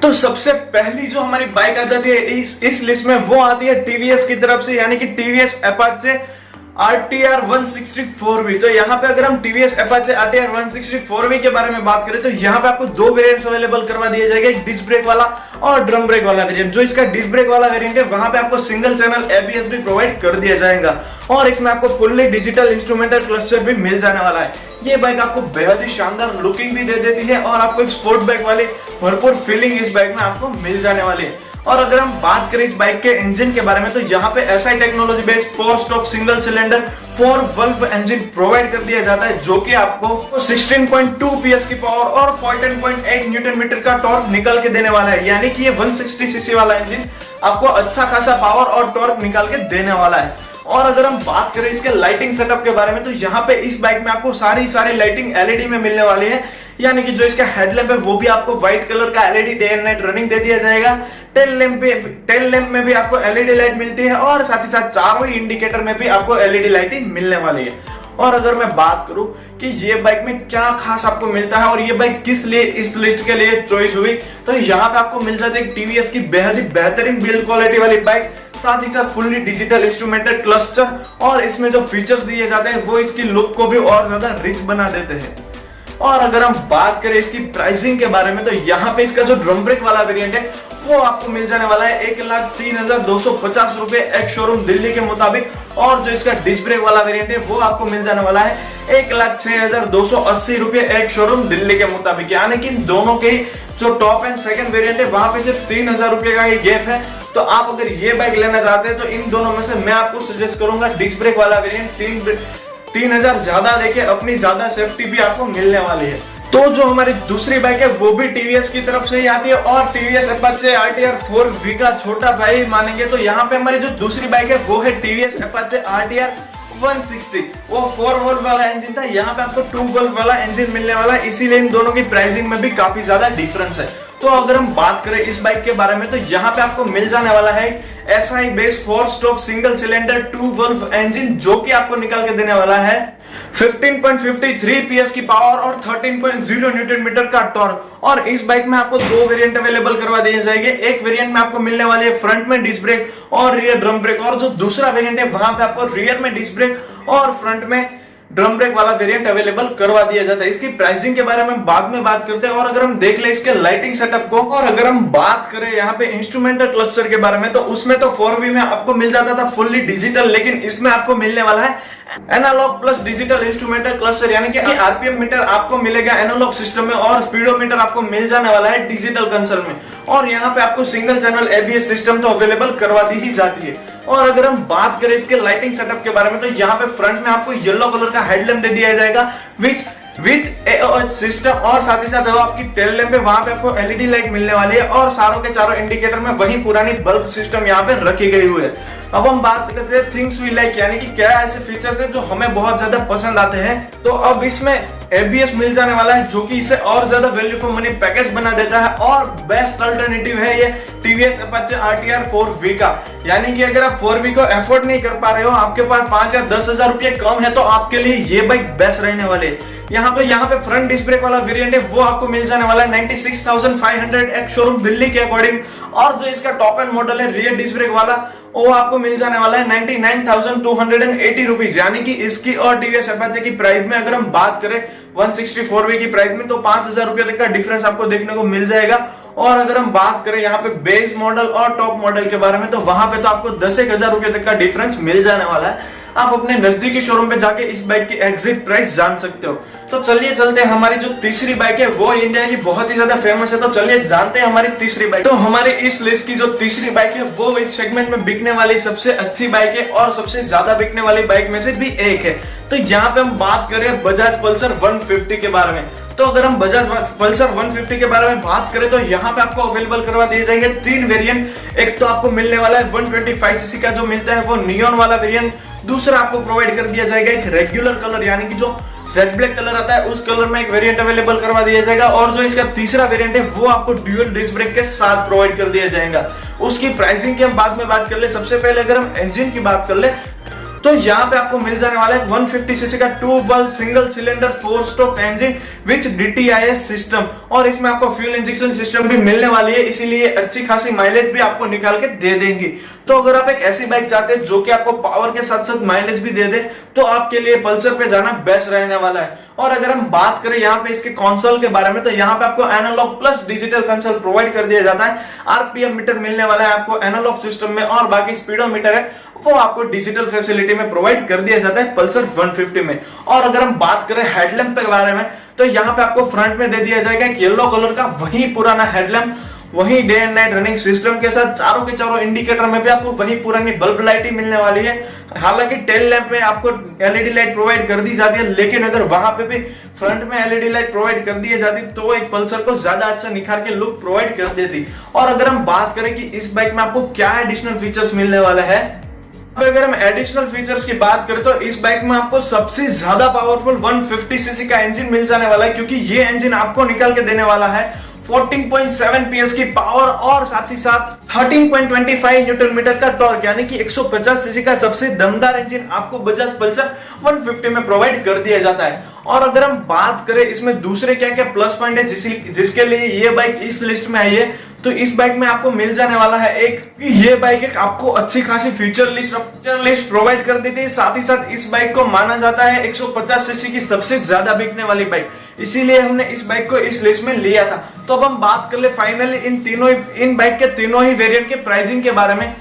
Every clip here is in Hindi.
तो सबसे पहली जो हमारी बाइक आ जाती है इस लिस्ट में वो आती है टीवीएस की तरफ से, यानी कि टीवीएस अपाचे RTR 164V। तो यहाँ पे अगर हम टीवीएस अपाचे RTR 164V के बारे में बात करें तो यहाँ पे आपको दो वेरिएंट्स अवेलेबल करवा दिए जाएंगे, एक डिस्क ब्रेक वाला और ड्रम ब्रेक वाला वेरिएंट। जो इसका डिस्क ब्रेक वाला वेरिएंट है वहां पे आपको सिंगल चैनल ABS भी प्रोवाइड कर दिया जाएगा और इसमें आपको फुल्ली डिजिटल इंस्ट्रूमेंटल क्लस्टर भी मिल जाने वाला है। ये बाइक आपको बेहद ही शानदार लुकिंग भी दे देती है और आपको एक स्पोर्ट बाइक वाली भरपूर फीलिंग इस बाइक में आपको मिल जाने वाली है। और अगर हम बात करें इस बाइक के इंजन के बारे में तो यहाँ पे SI technology based 4 stroke single cylinder 4 valve engine provide कर दिया जाता है, जो कि आपको 16.2 PS की पावर और 14.8 न्यूटन मीटर का टॉर्क निकल के देने वाला है। यानी कि ये 160 सीसी वाला इंजन आपको अच्छा खासा पावर और टॉर्क निकाल के देने वाला है। और अगर हम बात करें इसके लाइटिंग सेटअप के बारे में तो यहाँ पे इस बाइक में आपको सारी लाइटिंग LED में मिलने वाली है, यानी कि जो इसका हेडलैम्प है वो भी आपको व्हाइट कलर का LED day and night running दे दिया जाएगा। टेल लैंप में भी आपको LED लाइट मिलती है और साथ ही साथ चारों ही इंडिकेटर में भी आपको LED लाइटिंग मिलने वाली है। और अगर मैं बात करूं कि ये बाइक में क्या खास आपको मिलता है और ये बाइक किस लिए इस लिस्ट के लिए चॉइस हुई, तो यहाँ पे आपको मिल जाती है टीवीएस की बेहद ही बेहतरीन बिल्ड क्वालिटी वाली बाइक, साथ ही साथ फुल्ली डिजिटल इंस्ट्रूमेंटल क्लस्टर, और इसमें जो फीचर्स दिए जाते हैं वो इसकी लुक को भी और ज्यादा रिच बना देते हैं। और अगर हम बात करें इसकी प्राइसिंग के बारे में तो यहाँ पे इसका जो ड्रम ब्रेक वाला वेरिएंट है वो आपको मिल जाने वाला है 1,03,250 रुपए एक शोरूम दिल्ली के मुताबिक, और जो इसका डिस्क ब्रेक वाला वेरिएंट है वो आपको मिल जाने वाला है 1,06,280 रुपए एक शोरूम दिल्ली के मुताबिक। यानी कि इन दोनों के जो टॉप एंड सेकंड वेरिएंट है वहां पे सिर्फ 3,000 रुपए का ही गैप है। तो आप अगर ये बाइक लेना चाहते हैं तो इन दोनों में से मैं आपको सजेस्ट करूंगा डिस्क ब्रेक वाला वेरिएंट। 3,000 ज्यादा देके अपनी ज्यादा सेफ्टी भी आपको मिलने वाली है। तो जो हमारी दूसरी बाइक है वो भी टीवीएस की तरफ से ही आती है और टीवीएस अपाचे RTR 4V का छोटा भाई मानेंगे। तो यहाँ पे हमारी जो दूसरी बाइक है वो है टीवीएस अपाचे RTR 160। वो 4 वोल्ट वाला इंजन था, यहाँ पे आपको 2 वोल्ट वाला इंजन मिलने वाला है, इसीलिए इन दोनों की प्राइसिंग में भी काफी ज्यादा डिफरेंस है। तो अगर हम बात करें इस बाइक के बारे में तो यहाँ पे आपको मिल जाने वाला है SI based 4 stroke single cylinder 2 volt engine, जो कि आपको निकाल के देने वाला है 15.53 PS की पावर और 13.0 न्यूटन मीटर का टॉर्क। और इस बाइक में आपको दो वेरिएंट अवेलेबल करवा दिए जाएंगे। एक वेरिएंट में आपको मिलने वाली है फ्रंट में डिस्क ब्रेक और रियर ड्रम ब्रेक, और जो दूसरा वेरिएंट है वहां पे आपको रियर में डिस्क ब्रेक और फ्रंट में ड्रम ब्रेक वाला वेरिएंट अवेलेबल करवा दिया जाता है। इसकी प्राइसिंग के बारे में बाद में बात करते हैं। और अगर हम देख ले इसके लाइटिंग सेटअप को, और अगर हम बात करें यहाँ पे इंस्ट्रूमेंटल क्लस्टर के बारे में तो उसमें तो 4V में आपको मिल जाता था फुल्ली डिजिटल, लेकिन इसमें आपको मिलने वाला है analog plus digital instrumental cluster, यानी कि RPM मीटर आपको मिलेगा एनालॉग सिस्टम में और स्पीडोमीटर आपको मिल जाने वाला है डिजिटल कंसोल में। और यहाँ पे आपको सिंगल चैनल ABS सिस्टम तो अवेलेबल करवा दी ही जाती है। और अगर हम बात करें इसके लाइटिंग सेटअप के बारे में तो यहाँ पे फ्रंट में आपको येलो कलर का हेडलैम्प दे दिया जाएगा विथ AOH सिस्टम, और साथ ही साथ आपकी टेल लैंप है वहां पे आपको LED लाइट मिलने वाली है और चारों के चारों इंडिकेटर में वही पुरानी बल्ब सिस्टम यहाँ पे रखी गई हुई है। अब हम बात करते हैं थिंग्स वी लाइक, यानी कि क्या ऐसे फीचर्स हैं जो हमें बहुत ज्यादा पसंद आते हैं। तो अब इसमें ABS मिल जाने वाला है, जो कि इसे और ज्यादा वैल्यू फॉर मनी पैकेज बना देता है, और बेस्ट अल्टरनेटिव है ये टीवीएस अपाचे RTR 4V का। यानी कि अगर आप 4V को अफोर्ड नहीं कर पा रहे हो, आपके पास 5 या 10,000 रुपए कम है, तो आपके लिए ये बाइक बेस्ट रहने वाले है। यहाँ पे फ्रंट डिस्क ब्रेक वाला वेरिएंट है वो आपको मिल जाने वाला है 96,500 एक शोरूम दिल्ली के अकॉर्डिंग, और जो इसका टॉप एंड मॉडल है रियर डिस्क ब्रेक वाला वो आपको मिल जाने वाला है 99,280 रुपीज। यानी कि इसकी और टीवीएस अपाचे की प्राइस में अगर हम बात करें 164V की प्राइस में तो 5,000 रुपए तक का डिफरेंस आपको देखने को मिल जाएगा। और अगर हम बात करें यहाँ पे बेस मॉडल और टॉप मॉडल के बारे में तो वहां पे तो आपको 10,000 रुपए तक का डिफरेंस मिल जाने वाला है। आप अपने नजदीकी शोरूम पे जाके इस बाइक की एग्जिट प्राइस जान सकते हो। तो चलिए चलते हैं, हमारी जो तीसरी बाइक है वो इंडिया की बहुत ही ज्यादा फेमस है। तो चलिए जानते हैं हमारी तीसरी बाइक। तो हमारी इस लिस्ट की जो तीसरी बाइक है वो इस सेगमेंट में बिकने वाली सबसे अच्छी बाइक है और सबसे ज्यादा बिकने वाली बाइक में से भी एक है। तो यहाँ पे हम बात करें बजाज पल्सर 150 के बारे में। तो अगर हम बजाज पल्सर 150 के बारे में बात करें तो यहाँ पे आपको अवेलेबल करवा दिए जाएंगे 3 वेरिएंट। एक तो आपको मिलने वाला है 125 सीसी का जो मिलता है वो नियॉन वाला वेरिएंट। दूसरा आपको प्रोवाइड कर दिया जाएगा एक रेगुलर कलर, यानी कि जो जेड ब्लैक कलर आता है उस कलर में एक वेरिएंट अवेलेबल करवा दिया जाएगा। और जो इसका तीसरा वेरिएंट है वो आपको ड्यूअल डिस्क ब्रेक के साथ प्रोवाइड कर दिया जाएगा। उसकी प्राइसिंग की हम बाद में बात कर ले। सबसे पहले अगर हम इंजन की बात कर ले तो यहाँ पे आपको मिल जाने वाला है 150 सीसी का 2 valve single cylinder 4 stroke engine with DTIS system, और इसमें आपको फ्यूल इंजेक्शन सिस्टम भी मिलने वाली है, इसीलिए अच्छी खासी माइलेज भी आपको निकाल के दे देंगी। तो अगर आप एक ऐसी बाइक चाहते हैं जो कि आपको पावर के साथ साथ माइलेज भी दे दे, तो आपके लिए पल्सर पे जाना बेस्ट रहने वाला है। और अगर हम बात करें यहाँ पे इसके कंसोल के बारे में, तो यहाँ पे आपको analog plus digital console provide कर दिया जाता है। RPM मीटर मिलने वाला है आपको एनालॉग सिस्टम में, और बाकी स्पीडोमीटर है वो आपको डिजिटल फैसिलिटी में प्रोवाइड कर दिया जाता है पल्सर 150 में। और अगर हम बात करें हेडलैम्प के बारे में, तो यहाँ पे आपको फ्रंट में दे दिया जाएगा एक येलो कलर का वही पुराना हेडलैम्प, वही day and night running system के साथ चारों के चारों इंडिकेटर में भी आपको वही पुरानी बल्ब लाइट ही मिलने वाली है। हालांकि टेल लैंप में आपको LED लाइट प्रोवाइड कर दी जाती है, लेकिन अगर वहां पे भी फ्रंट में LED लाइट प्रोवाइड कर दी जाती तो एक पल्सर को ज्यादा अच्छा निखार के लुक प्रोवाइड कर देती। और अगर हम बात करें कि इस बाइक में आपको क्या एडिशनल फीचर्स मिलने वाला है, अगर हम एडिशनल फीचर्स की बात करें तो इस बाइक में आपको सबसे ज्यादा पावरफुल 150 सीसी का इंजन मिल जाने वाला है, क्योंकि ये इंजन आपको निकाल के देने वाला है 14.7 PS की पावर और साथ ही साथ 13.25 न्यूटन मीटर का टॉर्क, यानी कि 150 सीसी का सबसे दमदार इंजन आपको बजाज पल्सर 150 में प्रोवाइड कर दिया जाता है। और अगर हम बात करें इसमें दूसरे क्या क्या प्लस पॉइंट है जिसके लिए ये बाइक इस लिस्ट में आई है, तो इस बाइक में आपको मिल जाने वाला है ये बाइक एक आपको अच्छी खासी फीचर लिस्ट प्रोवाइड कर देती है। साथ ही साथ इस बाइक को माना जाता है 150 सीसी की सबसे ज्यादा बिकने वाली बाइक, इसीलिए हमने इस बाइक को इस लिस्ट में लिया था। तो अब हम बात कर ले फाइनली इन बाइक के तीनों ही वेरिएंट के प्राइसिंग के बारे में।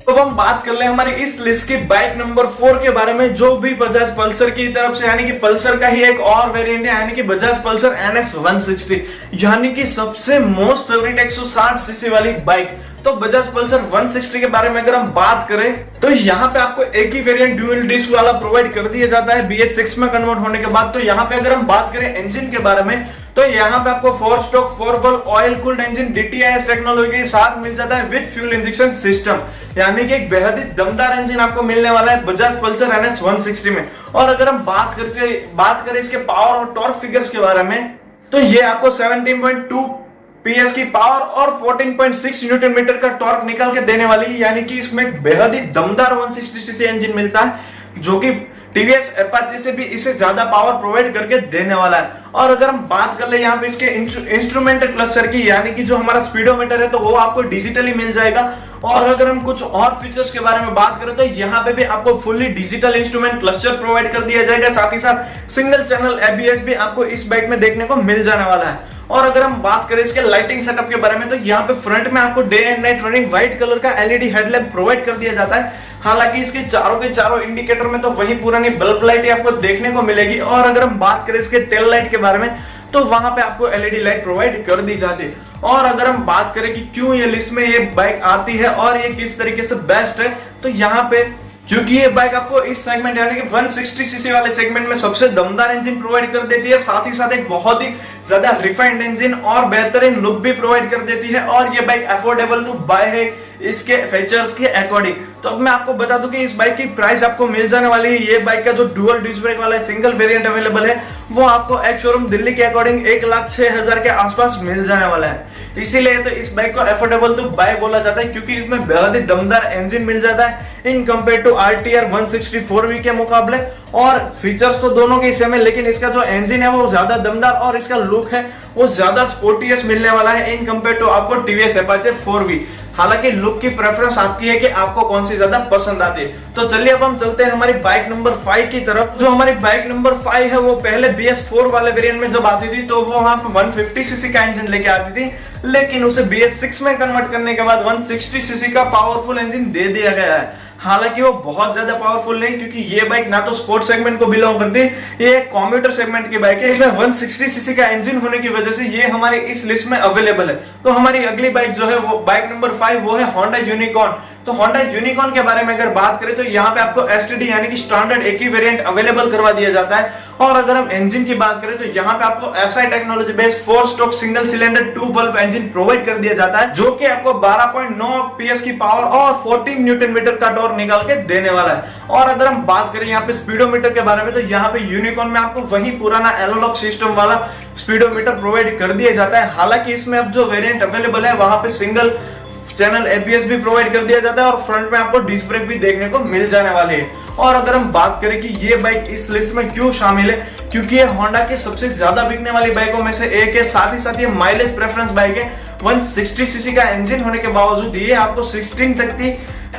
तो हम बात कर ले हमारी इस लिस्ट की बाइक नंबर 4 के बारे में, जो भी बजाज पल्सर की तरफ से, यानी कि पल्सर का ही एक और वेरिएंट है, यानी कि बजाज पल्सर NS 160, यानी कि सबसे मोस्ट फेवरेट 160 सीसी वाली बाइक। तो बजाज पल्सर 160 के बारे में अगर हम बात करें, तो यहाँ पे आपको एक ही वेरिएंट ड्यूल डिस्क वाला प्रोवाइड कर दिया जाता है BS6 में कन्वर्ट होने के बाद। तो यहाँ पे अगर हम बात करें इंजन के बारे में, तो यहाँ पे आपको 4 stroke 4 valve oil cooled engine DTIS technology के साथ मिल जाता है विद फ्यूल इंजेक्शन सिस्टम, यानी कि एक बेहद ही दमदार इंजन आपको मिलने वाला है बजाज पल्सर NS 160 में। और अगर हम बात करें इसके पावर और टॉर्क फिगर्स के बारे में, तो ये आपको 17.2 PS की पावर और 14.6 न्यूटन मीटर का टॉर्क निकाल के देने वाली है, यानी कि इसमें बेहद ही दमदार 160 सीसी इंजन मिलता है, जो कि TVS Apache से भी इसे ज्यादा पावर प्रोवाइड करके देने वाला है। और अगर हम बात कर ले यहाँ पे इसके इंस्ट्रूमेंटेड क्लस्टर की, यानी कि जो हमारा स्पीडोमीटर है, तो वो आपको डिजिटली मिल जाएगा। और अगर हम कुछ और फीचर्स के बारे में बात करें, तो यहाँ पे भी आपको fully digital instrument cluster provide कर दिया जाएगा, साथ ही साथ सिंगल चैनल ABS भी आपको इस बाइक में देखने को मिल जाने वाला है। और अगर हम बात करें इसके लाइटिंग सेटअप के बारे में, तो यहाँ पे फ्रंट में आपको day and night running white colour का LED हेडलैम्प प्रोवाइड कर दिया जाता है। हालांकि इसके चारों के चारों इंडिकेटर में तो वही पुरानी बल्ब लाइट आपको देखने को मिलेगी। और अगर हम बात करें इसके टेल लाइट के बारे में, तो वहां पे आपको LED लाइट प्रोवाइड कर दी जाती है। और अगर हम बात करें कि क्यों ये लिस्ट में ये बाइक आती है और ये किस तरीके से बेस्ट है, तो यहाँ पे क्योंकि ये बाइक आपको इस सेगमेंट यानी कि 160 सीसी वाले सेगमेंट में सबसे दमदार इंजन प्रोवाइड कर देती है, साथ ही साथ एक बहुत ही ज्यादा रिफाइंड इंजन और बेहतरीन लुक भी प्रोवाइड कर देती है। और ये बाइक अफोर्डेबल टू बाय है इसके फीचर्स के अकॉर्डिंग। तो अब मैं आपको बता दूं कि इस बाइक की प्राइस आपको मिल जाने वाली है, ये बाइक का जो डुअल डिस्क ब्रेक वाला सिंगल वेरिएंट अवेलेबल है, वो आपको एक्स शोरूम दिल्ली के अकॉर्डिंग 1,06,000 के आसपास मिल जाने वाला है। इसीलिए तो इस बाइक को अफोर्डेबल टू बाय बोला जाता है, क्योंकि इसमें बेहद ही दमदार इंजन मिल जाता है in compare to RTR 160 4V के मुकाबले। और फीचर्स तो दोनों के सेम है, लेकिन इसका जो इंजन है वो ज्यादा दमदार और इसका लुक है वो ज्यादा स्पोर्टियस मिलने वाला है इन कंपेयर टू आपको TVS Apache 4V। हालांकि लुक की प्रेफरेंस आपकी है कि आपको कौन सी ज्यादा पसंद आती है। तो चलिए अब हम चलते हैं हमारी बाइक नंबर 5 की तरफ। जो हमारी बाइक नंबर 5 है वो पहले BS4 वाले वेरिएंट में जब आती थी, तो वो वहां पे 150 सीसी का इंजन लेके आती थी, लेकिन उसे BS6 में कन्वर्ट करने के बाद 160 सीसी का पावरफुल इंजन दे दिया गया है। हालांकि वो बहुत ज्यादा पावरफुल नहीं, क्योंकि ये बाइक ना तो स्पोर्ट सेगमेंट को बिलोंग करती है, ये कम्यूटर सेगमेंट की बाइक है। इसमें 160 सीसी का इंजन होने की वजह से ये हमारी इस लिस्ट में अवेलेबल है। तो हमारी अगली बाइक जो है वो बाइक नंबर 5 वो है होंडा यूनिकॉर्न। तो होंडा यूनिकॉर्न के बारे में अगर बात करें, तो यहाँ पे आपको STD यानी कि स्टैंडर्ड एक ही वेरिएंट अवेलेबल करवा दिया जाता है। और अगर हम इंजन की बात करें, तो यहाँ पे आपको SI technology based 4 stroke single cylinder 2 valve engine provide कर दिया जाता है, जो कि आपको 12.9 PS की पावर और 14 न्यूटन मीटर का टॉर्क निकाल के देने वाला है। और अगर हम बात करें यहाँ पे स्पीडोमीटर के बारे में, तो यहाँ पे यूनिकॉर्न में आपको वही पुराना एनालॉग सिस्टम वाला स्पीडोमीटर प्रोवाइड कर दिया जाता है। हालांकि इसमें अब जो वेरिएंट अवेलेबल है वहां पे सिंगल चैनल एबीएस भी प्रोवाइड कर दिया जाता है और फ्रंट में आपको डिस्क ब्रेक भी देखने को मिल जाने वाली है। और अगर हम बात करें कि ये बाइक इस लिस्ट में क्यों शामिल है, क्योंकि ये होंडा के सबसे ज्यादा बिकने वाली बाइकों में से एक है, साथ ही साथ ये माइलेज प्रेफरेंस बाइक है। 160 सीसी का इंजन होने के बावजूद ये आपको 16 तक की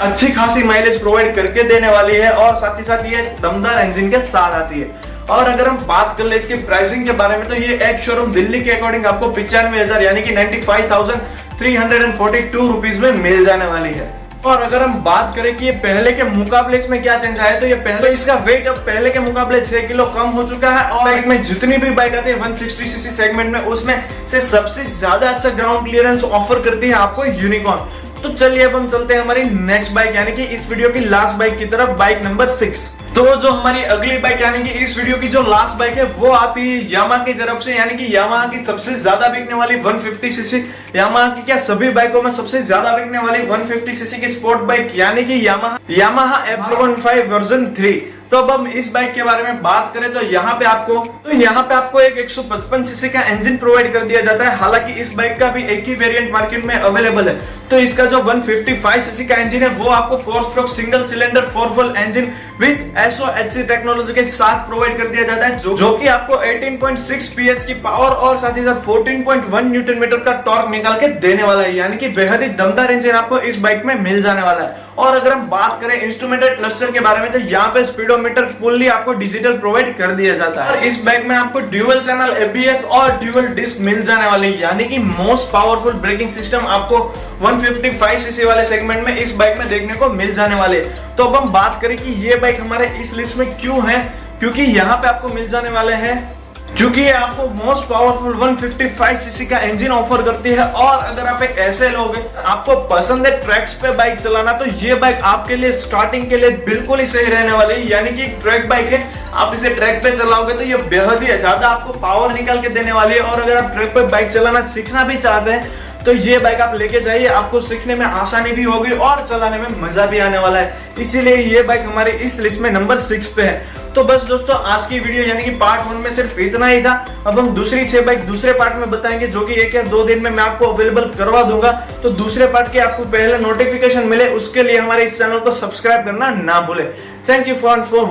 अच्छी खासी माइलेज प्रोवाइड करके देने वाली है और साथ ही साथ ये दमदार इंजन के साथ आती है। और अगर हम बात कर ले इसकी प्राइसिंग के बारे में, तो ये एक शोरूम दिल्ली के अकॉर्डिंग आपको 95,000 यानी कि 95,342 रुपीज में मिल जाने वाली है। और अगर हम बात करें कि ये पहले के मुकाबले इसमें क्या चेंज आया, तो ये पहले इसका वेट अब पहले के मुकाबले 6 किलो कम हो चुका है और बाइक में जितनी भी बाइक आती है 160 सीसी सेगमेंट में, उसमें से सबसे ज्यादा अच्छा ग्राउंड क्लियरेंस ऑफर करती है आपको यूनिकॉर्न। तो चलिए अब हम चलते हैं हमारी नेक्स्ट बाइक यानी कि इस वीडियो की लास्ट बाइक की तरफ, बाइक नंबर 6। तो जो हमारी अगली बाइक यानी कि इस वीडियो की जो लास्ट बाइक है वो आती है यामाहा की तरफ से, यानी कि यामाहा की सबसे ज्यादा बिकने वाली 150 सीसी, यामाहा की क्या सभी बाइकों में सबसे ज्यादा बिकने वाली 150 सीसी की स्पोर्ट बाइक यानी कि यामाहा F015 वर्जन 3। तो अब हम इस बाइक के बारे में बात करें तो यहाँ पे आपको एक 155 सीसी का इंजन प्रोवाइड कर दिया जाता है। हालांकि इस बाइक का भी एक ही वेरिएंट मार्केट में अवेलेबल है। तो इसका जो 155 सीसी का इंजन है वो आपको 4 stroke single cylinder 4 wheel engine with SOHC technology के साथ प्रोवाइड कर दिया जाता है, जो कि आपको 18.6 PS की पावर और साथ ही साथ 14.1 न्यूटन मीटर का टॉर्क निकाल के देने वाला है, यानी कि बेहद ही दमदार इंजन आपको इस बाइक में मिल जाने वाला है। और अगर हम बात करें इंस्ट्रूमेंटेड क्लस्टर के बारे में, तो यहाँ पे स्पीडोमीटर फुल्ली आपको डिजिटल प्रोवाइड कर दिया जाता है। और इस बाइक में आपको ड्यूअल चैनल ABS और ड्यूअल डिस्क मिल जाने वाली है, यानी कि मोस्ट पावरफुल ब्रेकिंग सिस्टम आपको 155 सीसी वाले सेगमेंट में इस बाइक में देखने को मिल जाने वाले। तो अब हम बात करें कि ये बाइक हमारे इस लिस्ट में क्यों है, क्योंकि यहाँ पे आपको मिल जाने वाले हैं, क्योंकि ये आपको मोस्ट पावरफुल 155 सीसी का इंजन ऑफर करती है। और अगर आप एक ऐसे लोग हैं आपको पसंद है ट्रैक्स पे बाइक चलाना, तो ये बाइक आपके लिए स्टार्टिंग के लिए बिल्कुल ही सही रहने वाली है, यानी कि एक ट्रैक बाइक है। आप इसे ट्रैक पे चलाओगे तो ये बेहद ही ज्यादा आपको पावर निकाल के देने वाली है। और अगर आप ट्रैक पे बाइक चलाना सीखना भी चाहते हैं तो ये बाइक आप लेके जाइए, आपको सीखने में आसानी भी होगी और चलाने में मजा भी आने वाला है। इसीलिए ये बाइक हमारे इस लिस्ट में नंबर 6 पे है। तो बस दोस्तों आज की वीडियो यानी कि पार्ट 1 में सिर्फ इतना ही था। अब हम दूसरी 6 बाइक दूसरे पार्ट में बताएंगे, जो कि 1 या 2 दिन में मैं आपको अवेलेबल करवा दूंगा। तो दूसरे पार्ट के आपको पहले नोटिफिकेशन मिले उसके लिए हमारे इस चैनल को सब्सक्राइब करना ना भूले। Thank you friends for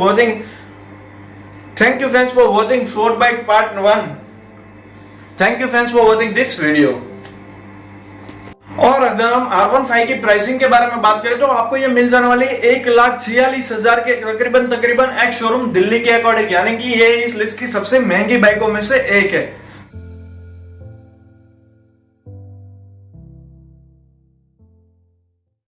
watching sport bike part 1। Thank you friends for watching this video. और अगर हम R15 की प्राइसिंग के बारे में बात करें तो आपको ये मिल जाने वाली है 1,46,000 के तकरीबन एक शोरूम दिल्ली के अकॉर्डिंग, यानी कि ये इस लिस्ट की सबसे महंगी बाइकों में से एक है।